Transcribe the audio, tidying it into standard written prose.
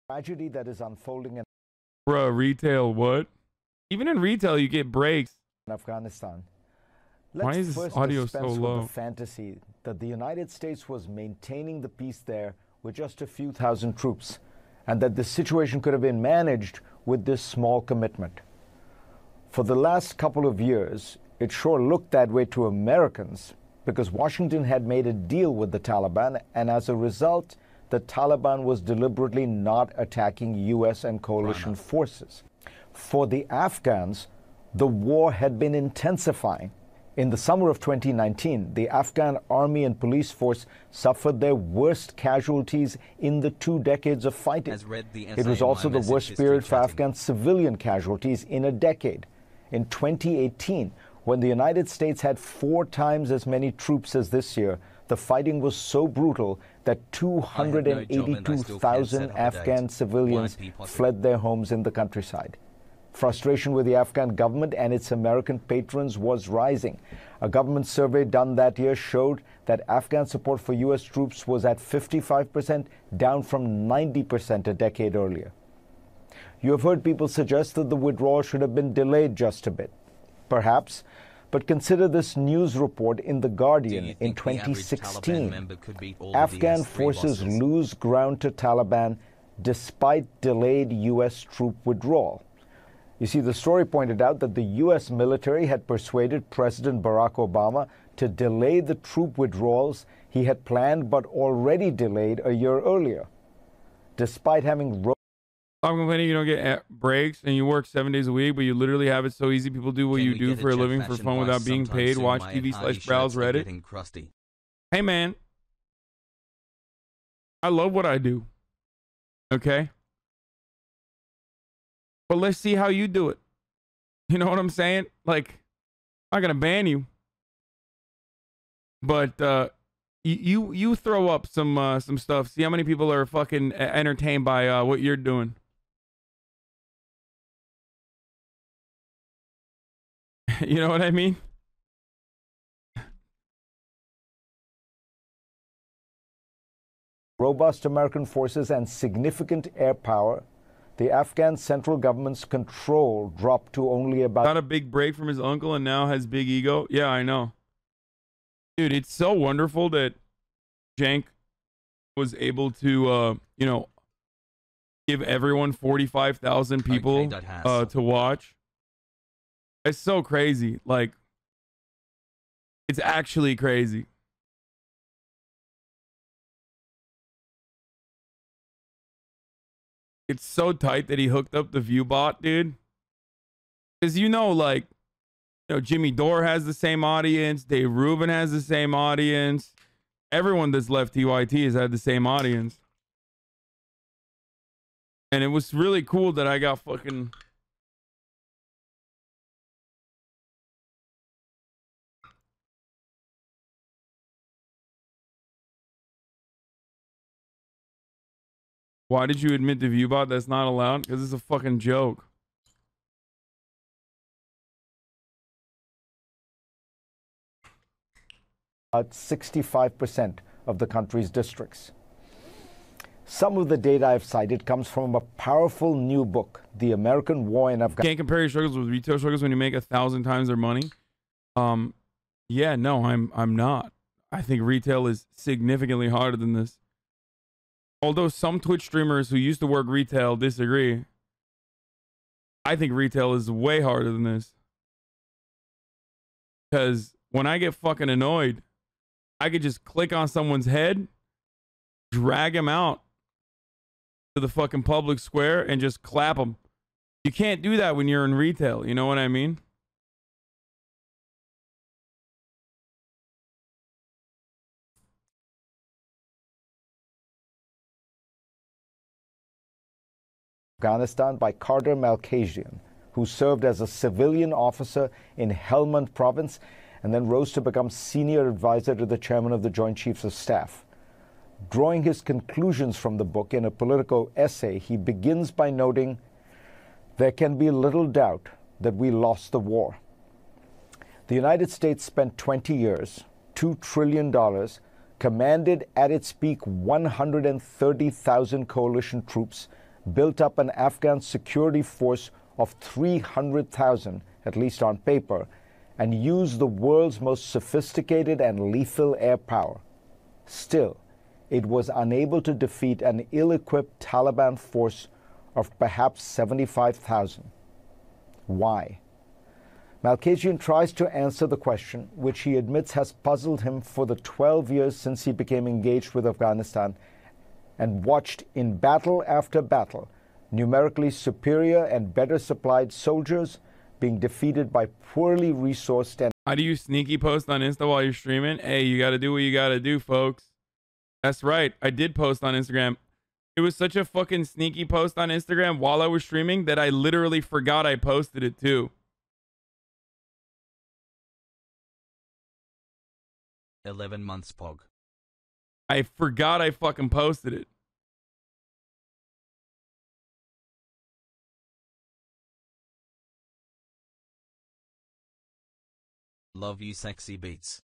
Tragedy that is unfolding in Bruh, retail, what? Even in retail, you get breaks. Afghanistan. Why Let's is this first audio dispense so with low? the fantasy that the United States was maintaining the peace there with just a few thousand troops, and that the situation could have been managed with this small commitment. For the last couple of years, it sure looked that way to Americans, because Washington had made a deal with the Taliban, and as a result, the Taliban was deliberately not attacking U.S. and coalition forces. For the Afghans, the war had been intensifying. In the summer of 2019, the Afghan army and police force suffered their worst casualties in the 2 decades of fighting. It was also the worst period for Afghan civilian casualties in a decade. In 2018, when the United States had 4 times as many troops as this year, the fighting was so brutal that 282,000 Afghan civilians fled their homes in the countryside. Frustration with the Afghan government and its American patrons was rising. A government survey done that year showed that Afghan support for U.S. troops was at 55%, down from 90% a decade earlier. You have heard people suggest that the withdrawal should have been delayed just a bit. Perhaps. But consider this news report in The Guardian in 2016. Afghan forces lose ground to Taliban despite delayed U.S. troop withdrawal. You see, the story pointed out that the U.S. military had persuaded President Barack Obama to delay the troop withdrawals he had planned but already delayed a year earlier. Despite having I'm complaining you don't get breaks and you work 7 days a week, but you literally have it so easy. People do what you do for a living for fun without being paid. Watch TV/browse Reddit. Hey, man. I love what I do. Okay? But let's see how you do it. You know what I'm saying? Like, I'm not going to ban you. But you throw up some stuff. See how many people are fucking entertained by what you're doing. You know what I mean? Robust American forces and significant air power, the Afghan central government's control dropped to only about... Got a big break from his uncle and now has big ego. Yeah, I know. Dude, it's so wonderful that Cenk was able to, you know, give everyone 45,000 people to watch. It's so crazy. Like, it's actually crazy. It's so tight that he hooked up the view bot, dude. Because you know, like, you know, Jimmy Dore has the same audience. Dave Rubin has the same audience. Everyone that's left TYT has had the same audience. And it was really cool that I got fucking... Why did you admit to ViewBot that's not allowed? Because it's a fucking joke. About 65% of the country's districts. Some of the data I've cited comes from a powerful new book, The American War in Afghanistan. Can't compare your struggles with retail struggles when you make 1,000 times their money. Yeah, no, I'm not. I think retail is significantly harder than this. Although some Twitch streamers who used to work retail disagree, I think retail is way harder than this. Because when I get fucking annoyed, I could just click on someone's head, drag him out to the fucking public square, and just clap him. You can't do that when you're in retail. You know what I mean? Afghanistan by Carter Malkasian, who served as a civilian officer in Helmand province and then rose to become senior advisor to the chairman of the Joint Chiefs of Staff. Drawing his conclusions from the book in a political essay, he begins by noting, "There can be little doubt that we lost the war. The United States spent 20 years, $2 trillion, commanded at its peak 130,000 coalition troops, built up an Afghan security force of 300,000, at least on paper, and used the world's most sophisticated and lethal air power. Still, it was unable to defeat an ill-equipped Taliban force of perhaps 75,000. Why? Malkasian tries to answer the question, which he admits has puzzled him for the 12 years since he became engaged with Afghanistan and watched in battle after battle numerically superior and better supplied soldiers being defeated by poorly resourced and... How do you sneaky post on Insta while you're streaming? Hey, you got to do what you got to do, folks. That's right. I did post on Instagram. It was such a fucking sneaky post on Instagram while I was streaming that I literally forgot I posted it too. 11 months pog. I forgot I fucking posted it. Love you, sexy beats.